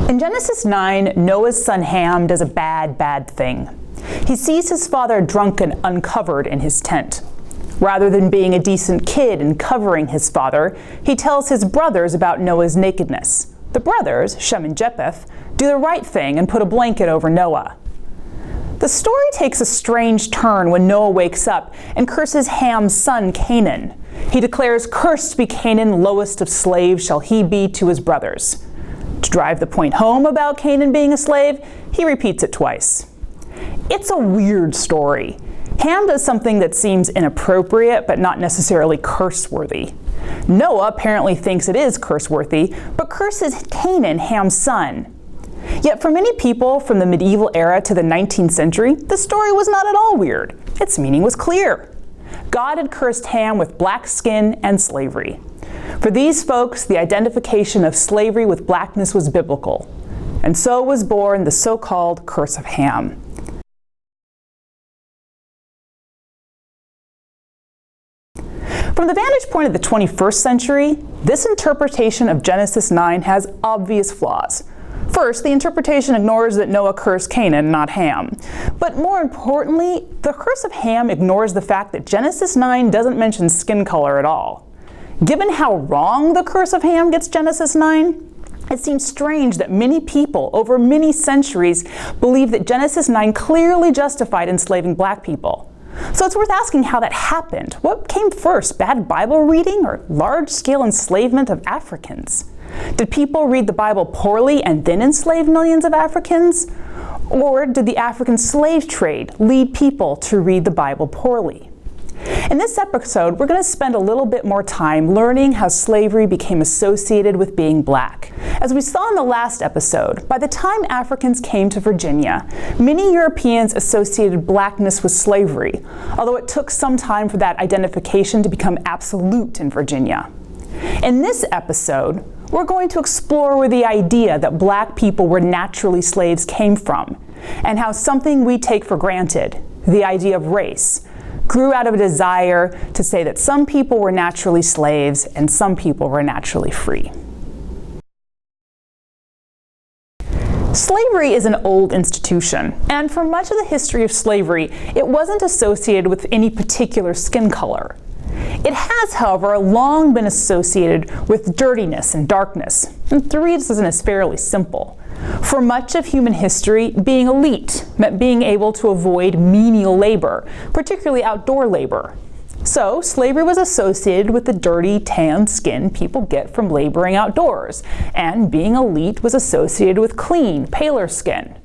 In Genesis 9, Noah's son Ham does a bad thing. He sees his father drunk and uncovered in his tent. Rather than being a decent kid and covering his father, he tells his brothers about Noah's nakedness. The brothers, Shem and Japheth, do the right thing and put a blanket over Noah. The story takes a strange turn when Noah wakes up and curses Ham's son Canaan. He declares, "Cursed be Canaan, lowest of slaves shall he be to his brothers." To drive the point home about Canaan being a slave, he repeats it twice. It's a weird story. Ham does something that seems inappropriate but not necessarily curse-worthy. Noah apparently thinks it is curse-worthy, but curses Canaan, Ham's son. Yet for many people from the medieval era to the 19th century, the story was not at all weird. Its meaning was clear. God had cursed Ham with black skin and slavery. For these folks, the identification of slavery with blackness was biblical. And so was born the so-called curse of Ham. From the vantage point of the 21st century, this interpretation of Genesis 9 has obvious flaws. First, the interpretation ignores that Noah cursed Canaan, not Ham. But more importantly, the curse of Ham ignores the fact that Genesis 9 doesn't mention skin color at all. Given how wrong the curse of Ham gets Genesis 9, it seems strange that many people over many centuries believe that Genesis 9 clearly justified enslaving black people. So it's worth asking how that happened. What came first, bad Bible reading or large-scale enslavement of Africans? Did people read the Bible poorly and then enslave millions of Africans? Or did the African slave trade lead people to read the Bible poorly? In this episode, we're going to spend a little bit more time learning how slavery became associated with being black. As we saw in the last episode, by the time Africans came to Virginia, many Europeans associated blackness with slavery, although it took some time for that identification to become absolute in Virginia. In this episode, we're going to explore where the idea that black people were naturally slaves came from, and how something we take for granted, the idea of race, grew out of a desire to say that some people were naturally slaves and some people were naturally free. Slavery is an old institution, and for much of the history of slavery, it wasn't associated with any particular skin color. It has, however, long been associated with dirtiness and darkness, and the reason is fairly simple. For much of human history, being elite meant being able to avoid menial labor, particularly outdoor labor. So, slavery was associated with the dirty, tan skin people get from laboring outdoors, and being elite was associated with clean, paler skin.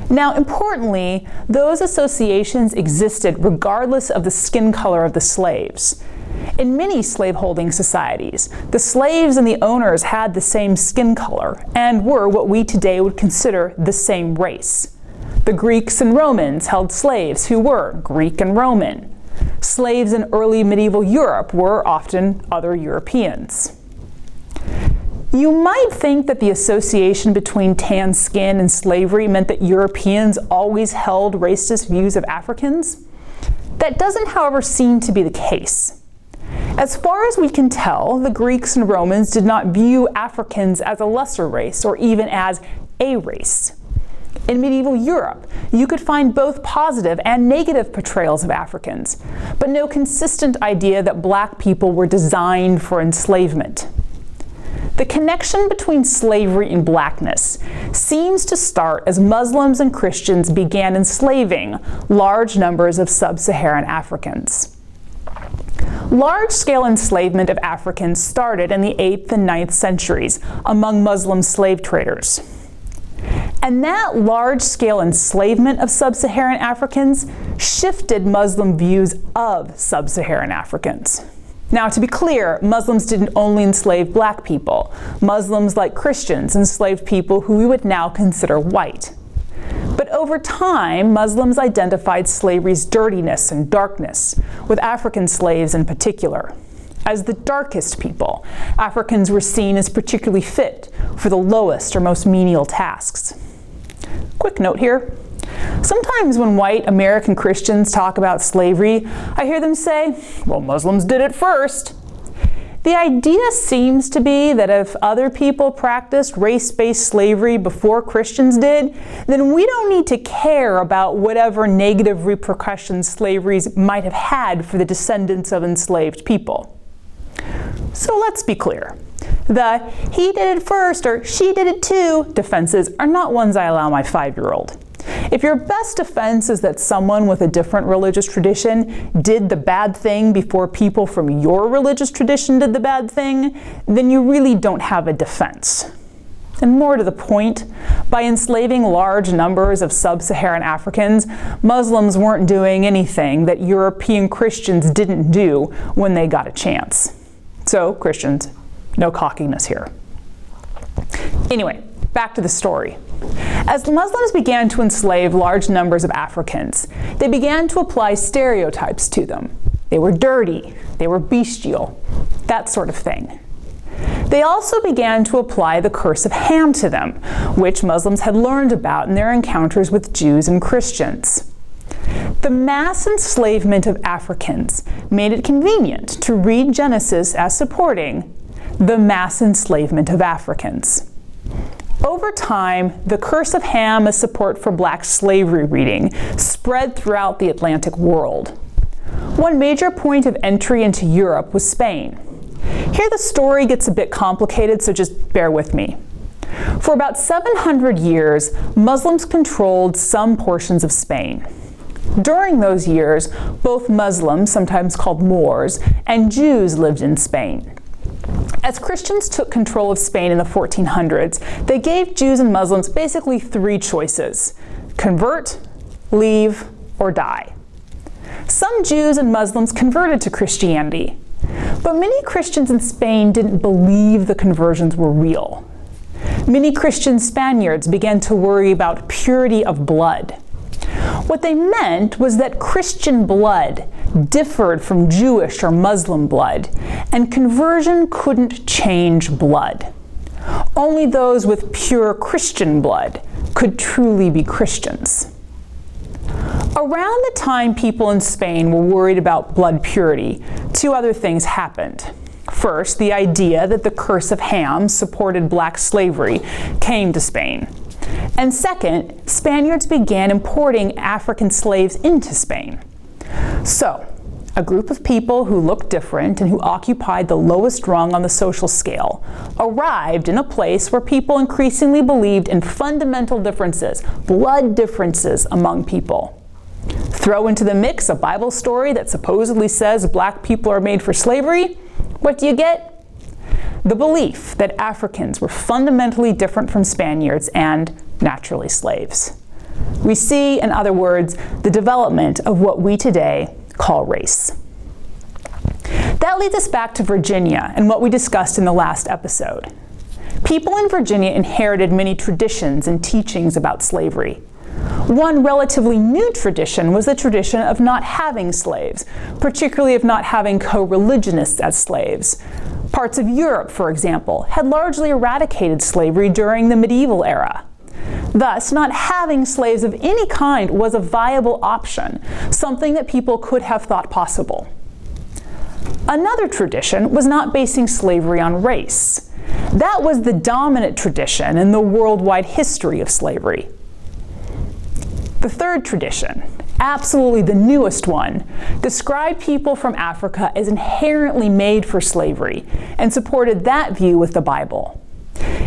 Now, importantly, those associations existed regardless of the skin color of the slaves. In many slaveholding societies, the slaves and the owners had the same skin color and were what we today would consider the same race. The Greeks and Romans held slaves who were Greek and Roman. Slaves in early medieval Europe were often other Europeans. You might think that the association between tan skin and slavery meant that Europeans always held racist views of Africans. That doesn't, however, seem to be the case. As far as we can tell, the Greeks and Romans did not view Africans as a lesser race or even as a race. In medieval Europe, you could find both positive and negative portrayals of Africans, but no consistent idea that black people were designed for enslavement. The connection between slavery and blackness seems to start as Muslims and Christians began enslaving large numbers of sub-Saharan Africans. Large-scale enslavement of Africans started in the 8th and 9th centuries among Muslim slave traders. And that large-scale enslavement of sub-Saharan Africans shifted Muslim views of sub-Saharan Africans. Now, to be clear, Muslims didn't only enslave black people. Muslims, like Christians, enslaved people who we would now consider white. But over time, Muslims identified slavery's dirtiness and darkness, with African slaves in particular. As the darkest people, Africans were seen as particularly fit for the lowest or most menial tasks. Quick note here. Sometimes when white American Christians talk about slavery, I hear them say, well, Muslims did it first. The idea seems to be that if other people practiced race-based slavery before Christians did, then we don't need to care about whatever negative repercussions slavery might have had for the descendants of enslaved people. So let's be clear. The "he did it first" or "she did it too" defenses are not ones I allow my 5-year-old. If your best defense is that someone with a different religious tradition did the bad thing before people from your religious tradition did the bad thing, then you really don't have a defense. And more to the point, by enslaving large numbers of sub-Saharan Africans, Muslims weren't doing anything that European Christians didn't do when they got a chance. So, Christians, no cockiness here. Anyway, back to the story. As Muslims began to enslave large numbers of Africans, they began to apply stereotypes to them. They were dirty, they were bestial, that sort of thing. They also began to apply the curse of Ham to them, which Muslims had learned about in their encounters with Jews and Christians. The mass enslavement of Africans made it convenient to read Genesis as supporting the mass enslavement of Africans. Over time, the curse of Ham as support for black slavery reading spread throughout the Atlantic world. One major point of entry into Europe was Spain. Here the story gets a bit complicated, so just bear with me. For about 700 years, Muslims controlled some portions of Spain. During those years, both Muslims, sometimes called Moors, and Jews lived in Spain. As Christians took control of Spain in the 1400s, they gave Jews and Muslims basically 3 choices: convert, leave, or die. Some Jews and Muslims converted to Christianity, but many Christians in Spain didn't believe the conversions were real. Many Christian Spaniards began to worry about purity of blood. What they meant was that Christian blood differed from Jewish or Muslim blood, and conversion couldn't change blood. Only those with pure Christian blood could truly be Christians. Around the time people in Spain were worried about blood purity, 2 other things happened. First, the idea that the curse of Ham supported black slavery came to Spain. And second, Spaniards began importing African slaves into Spain. So, a group of people who looked different and who occupied the lowest rung on the social scale arrived in a place where people increasingly believed in fundamental differences, blood differences among people. Throw into the mix a Bible story that supposedly says black people are made for slavery, what do you get? The belief that Africans were fundamentally different from Spaniards and, naturally, slaves. We see, in other words, the development of what we today call race. That leads us back to Virginia and what we discussed in the last episode. People in Virginia inherited many traditions and teachings about slavery. One relatively new tradition was the tradition of not having slaves, particularly of not having co-religionists as slaves. Parts of Europe, for example, had largely eradicated slavery during the medieval era. Thus, not having slaves of any kind was a viable option, something that people could have thought possible. Another tradition was not basing slavery on race. That was the dominant tradition in the worldwide history of slavery. The third tradition, absolutely the newest one, described people from Africa as inherently made for slavery and supported that view with the Bible.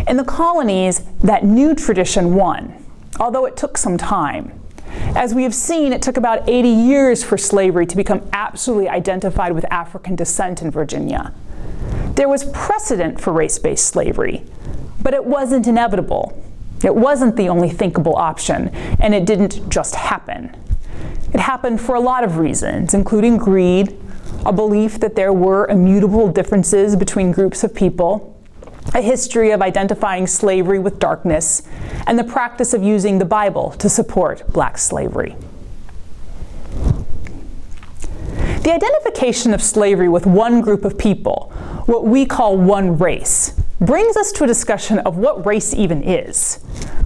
In the colonies, that new tradition won, although it took some time. As we have seen, it took about 80 years for slavery to become absolutely identified with African descent in Virginia. There was precedent for race-based slavery, but it wasn't inevitable. It wasn't the only thinkable option, and it didn't just happen. It happened for a lot of reasons, including greed, a belief that there were immutable differences between groups of people, a history of identifying slavery with darkness, and the practice of using the Bible to support black slavery. The identification of slavery with one group of people, what we call one race, brings us to a discussion of what race even is.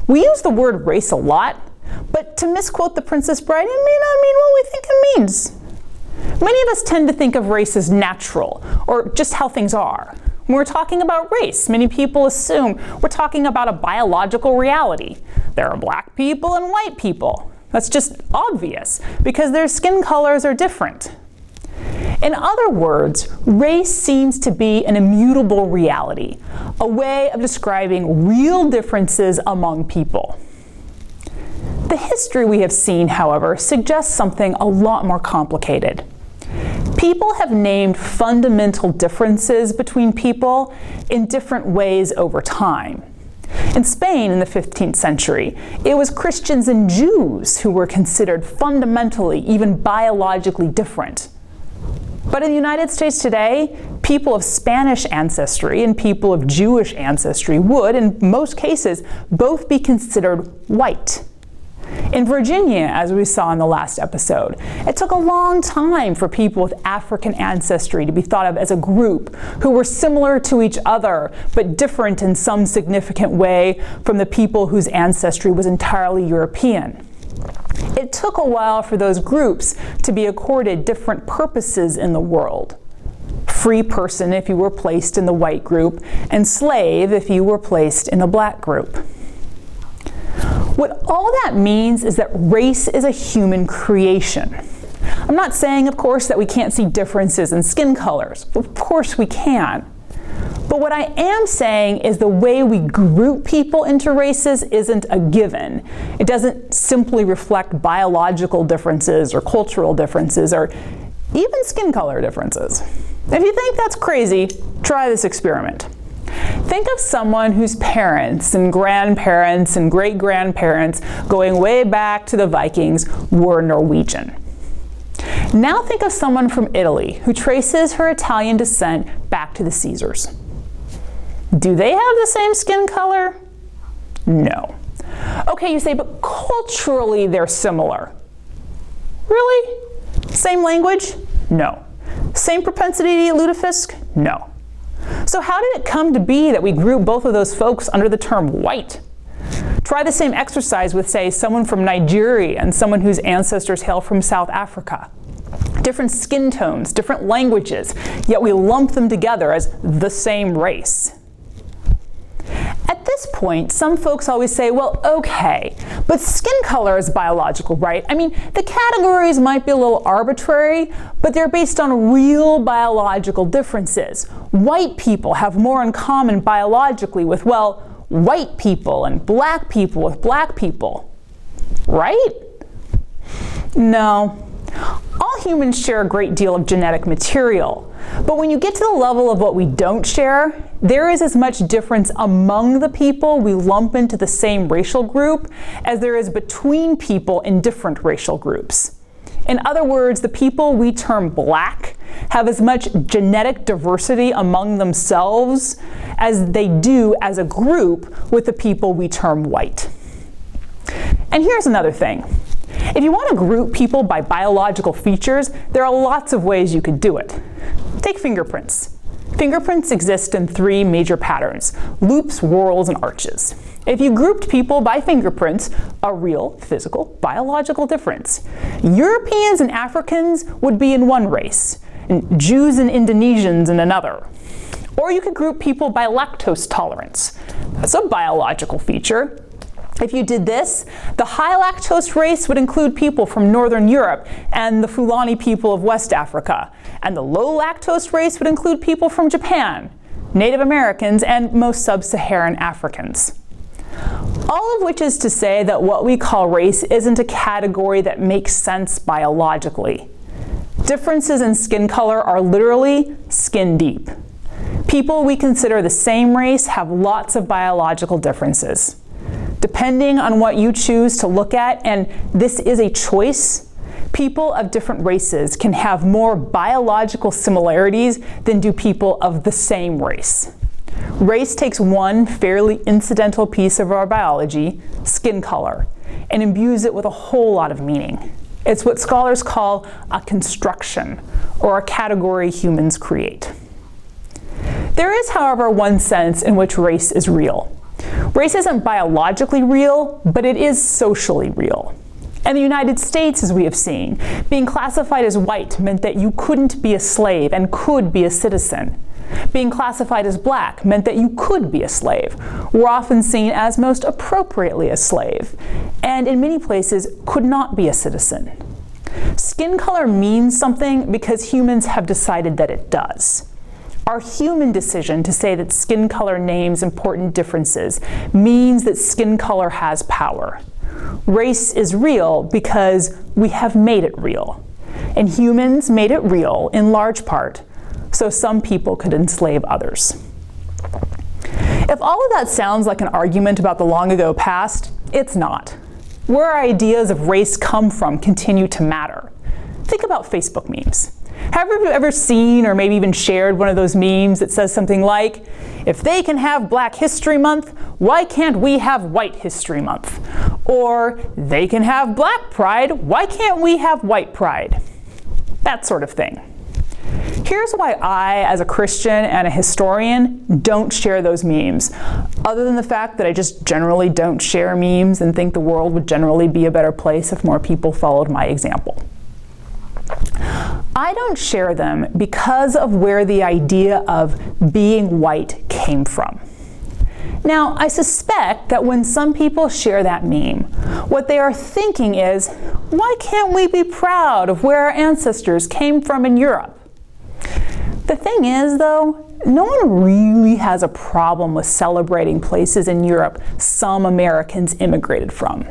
We use the word race a lot, but to misquote the Princess Bride, it may not mean what we think it means. Many of us tend to think of race as natural, or just how things are. When we're talking about race, many people assume we're talking about a biological reality. There are black people and white people. That's just obvious, because their skin colors are different. In other words, race seems to be an immutable reality, a way of describing real differences among people. The history we have seen, however, suggests something a lot more complicated. People have named fundamental differences between people in different ways over time. In Spain in the 15th century, it was Christians and Jews who were considered fundamentally, even biologically different. But in the United States today, people of Spanish ancestry and people of Jewish ancestry would, in most cases, both be considered white. In Virginia, as we saw in the last episode, it took a long time for people with African ancestry to be thought of as a group who were similar to each other, but different in some significant way from the people whose ancestry was entirely European. It took a while for those groups to be accorded different purposes in the world. Free person if you were placed in the white group, and slave if you were placed in the black group. What all that means is that race is a human creation. I'm not saying, of course, that we can't see differences in skin colors. Of course we can. But what I am saying is the way we group people into races isn't a given. It doesn't simply reflect biological differences or cultural differences or even skin color differences. If you think that's crazy, try this experiment. Think of someone whose parents and grandparents and great-grandparents, going way back to the Vikings, were Norwegian. Now think of someone from Italy who traces her Italian descent back to the Caesars. Do they have the same skin color? No. Okay, you say, but culturally they're similar. Really? Same language? No. Same propensity to eat lutefisk? No. So how did it come to be that we group both of those folks under the term white? Try the same exercise with, say, someone from Nigeria and someone whose ancestors hail from South Africa. Different skin tones, different languages, yet we lump them together as the same race. At this point, some folks always say, well, okay, but skin color is biological, right? I mean, the categories might be a little arbitrary, but they're based on real biological differences. White people have more in common biologically with, well, white people and black people with black people, right? No. All humans share a great deal of genetic material, but when you get to the level of what we don't share, there is as much difference among the people we lump into the same racial group as there is between people in different racial groups. In other words, the people we term black have as much genetic diversity among themselves as they do as a group with the people we term white. And here's another thing. If you want to group people by biological features, there are lots of ways you could do it. Take fingerprints. Fingerprints exist in three major patterns: loops, whorls, and arches. If you grouped people by fingerprints, a real, physical, biological difference. Europeans and Africans would be in one race, and Jews and Indonesians in another. Or you could group people by lactose tolerance. That's a biological feature. If you did this, the high lactose race would include people from Northern Europe and the Fulani people of West Africa. And the low lactose race would include people from Japan, Native Americans, and most sub-Saharan Africans. All of which is to say that what we call race isn't a category that makes sense biologically. Differences in skin color are literally skin deep. People we consider the same race have lots of biological differences. Depending on what you choose to look at, and this is a choice, people of different races can have more biological similarities than do people of the same race. Race takes one fairly incidental piece of our biology, skin color, and imbues it with a whole lot of meaning. It's what scholars call a construction, or a category humans create. There is, however, one sense in which race is real. Race isn't biologically real, but it is socially real. In the United States, as we have seen, being classified as white meant that you couldn't be a slave and could be a citizen. Being classified as black meant that you could be a slave, were often seen as most appropriately a slave, and in many places could not be a citizen. Skin color means something because humans have decided that it does. Our human decision to say that skin color names important differences means that skin color has power. Race is real because we have made it real. And humans made it real in large part so some people could enslave others. If all of that sounds like an argument about the long ago past, it's not. Where our ideas of race come from continue to matter. Think about Facebook memes. Have you ever seen or maybe even shared one of those memes that says something like, if they can have Black History Month, why can't we have White History Month? Or, they can have Black Pride, why can't we have White Pride? That sort of thing. Here's why I, as a Christian and a historian, don't share those memes, other than the fact that I just generally don't share memes and think the world would generally be a better place if more people followed my example. I don't share them because of where the idea of being white came from. Now, I suspect that when some people share that meme, what they are thinking is, why can't we be proud of where our ancestors came from in Europe? The thing is, though, no one really has a problem with celebrating places in Europe some Americans immigrated from.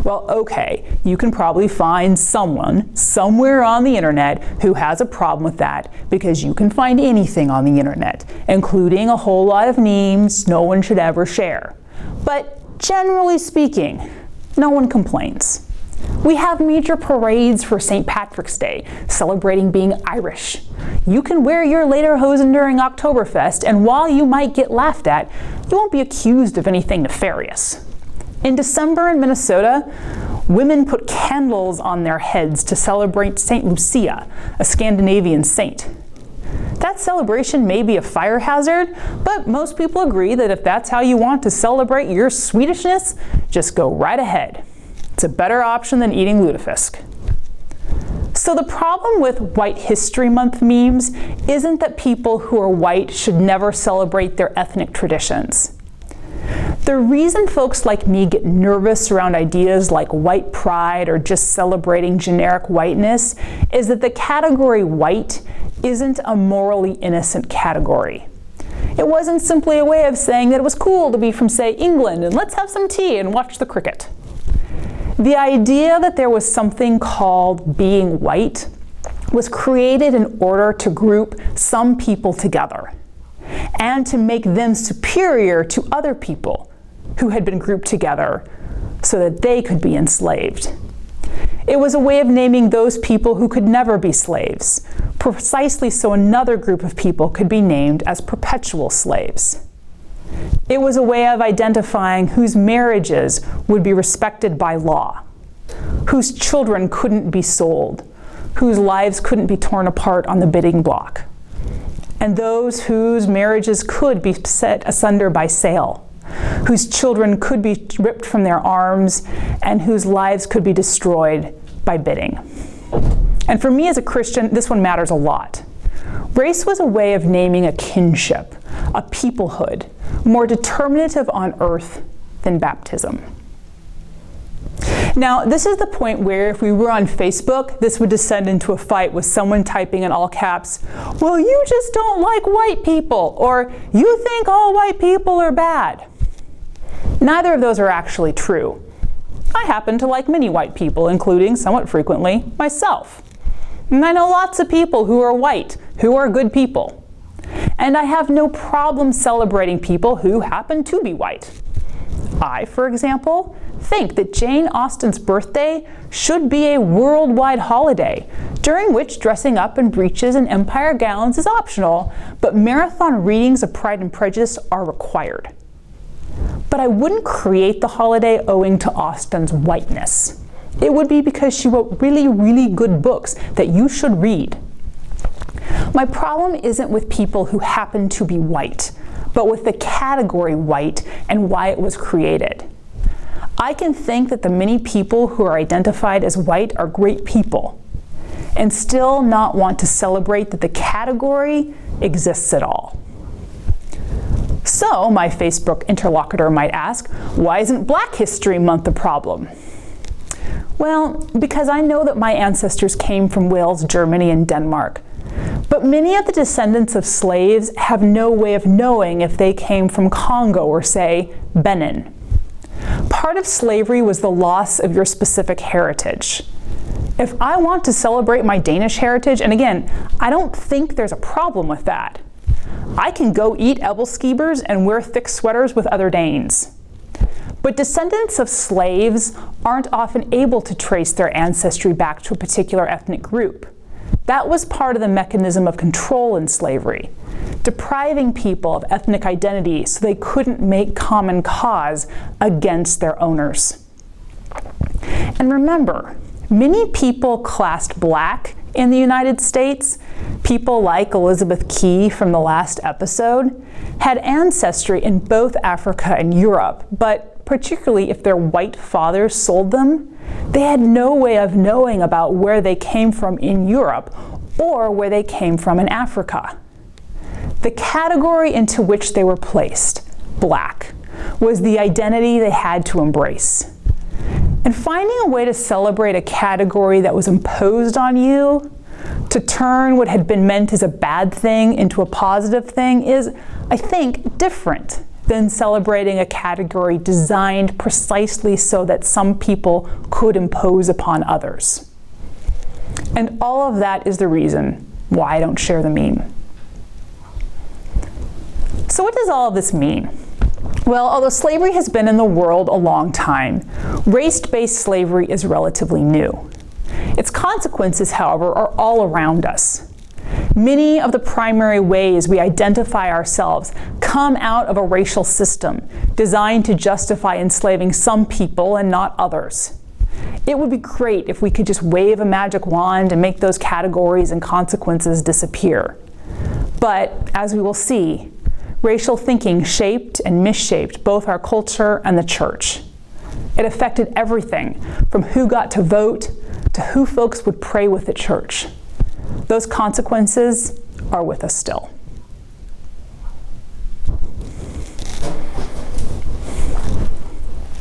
Well, okay, you can probably find someone somewhere on the internet who has a problem with that, because you can find anything on the internet, including a whole lot of memes no one should ever share. But generally speaking, no one complains. We have major parades for St. Patrick's Day, celebrating being Irish. You can wear your lederhosen during Oktoberfest, and while you might get laughed at, you won't be accused of anything nefarious. In December in Minnesota, women put candles on their heads to celebrate St. Lucia, a Scandinavian saint. That celebration may be a fire hazard, but most people agree that if that's how you want to celebrate your Swedishness, just go right ahead. It's a better option than eating lutefisk. So the problem with White History Month memes isn't that people who are white should never celebrate their ethnic traditions. The reason folks like me get nervous around ideas like white pride or just celebrating generic whiteness is that the category white isn't a morally innocent category. It wasn't simply a way of saying that it was cool to be from, say, England, and let's have some tea and watch the cricket. The idea that there was something called being white was created in order to group some people together and to make them superior to other people who had been grouped together so that they could be enslaved. It was a way of naming those people who could never be slaves, precisely so another group of people could be named as perpetual slaves. It was a way of identifying whose marriages would be respected by law, whose children couldn't be sold, whose lives couldn't be torn apart on the bidding block, and those whose marriages could be set asunder by sale, whose children could be ripped from their arms, and whose lives could be destroyed by bidding. And for me as a Christian, this one matters a lot. Race was a way of naming a kinship, a peoplehood, more determinative on earth than baptism. Now, this is the point where if we were on Facebook, this would descend into a fight with someone typing in all caps, well, you just don't like white people, or you think all white people are bad. Neither of those are actually true. I happen to like many white people, including, somewhat frequently, myself. And I know lots of people who are white, who are good people. And I have no problem celebrating people who happen to be white. I, for example, think that Jane Austen's birthday should be a worldwide holiday, during which dressing up in breeches and empire gowns is optional, but marathon readings of Pride and Prejudice are required. But I wouldn't create the holiday owing to Austen's whiteness. It would be because she wrote really, really good books that you should read. My problem isn't with people who happen to be white, but with the category white and why it was created. I can think that the many people who are identified as white are great people, and still not want to celebrate that the category exists at all. So, my Facebook interlocutor might ask, why isn't Black History Month a problem? Well, because I know that my ancestors came from Wales, Germany, and Denmark. But many of the descendants of slaves have no way of knowing if they came from Congo or, say, Benin. Part of slavery was the loss of your specific heritage. If I want to celebrate my Danish heritage, and again, I don't think there's a problem with that, I can go eat ebelskebers and wear thick sweaters with other Danes. But descendants of slaves aren't often able to trace their ancestry back to a particular ethnic group. That was part of the mechanism of control in slavery, depriving people of ethnic identity so they couldn't make common cause against their owners. And remember, many people classed Black in the United States, people like Elizabeth Key from the last episode, had ancestry in both Africa and Europe, but particularly if their white fathers sold them, they had no way of knowing about where they came from in Europe or where they came from in Africa. The category into which they were placed, Black, was the identity they had to embrace. And finding a way to celebrate a category that was imposed on you, to turn what had been meant as a bad thing into a positive thing is, I think, different than celebrating a category designed precisely so that some people could impose upon others. And all of that is the reason why I don't share the meme. So what does all of this mean? Well, although slavery has been in the world a long time, race-based slavery is relatively new. Its consequences, however, are all around us. Many of the primary ways we identify ourselves come out of a racial system designed to justify enslaving some people and not others. It would be great if we could just wave a magic wand and make those categories and consequences disappear. But, as we will see, racial thinking shaped and misshaped both our culture and the church. It affected everything from who got to vote to who folks would pray with at church. Those consequences are with us still.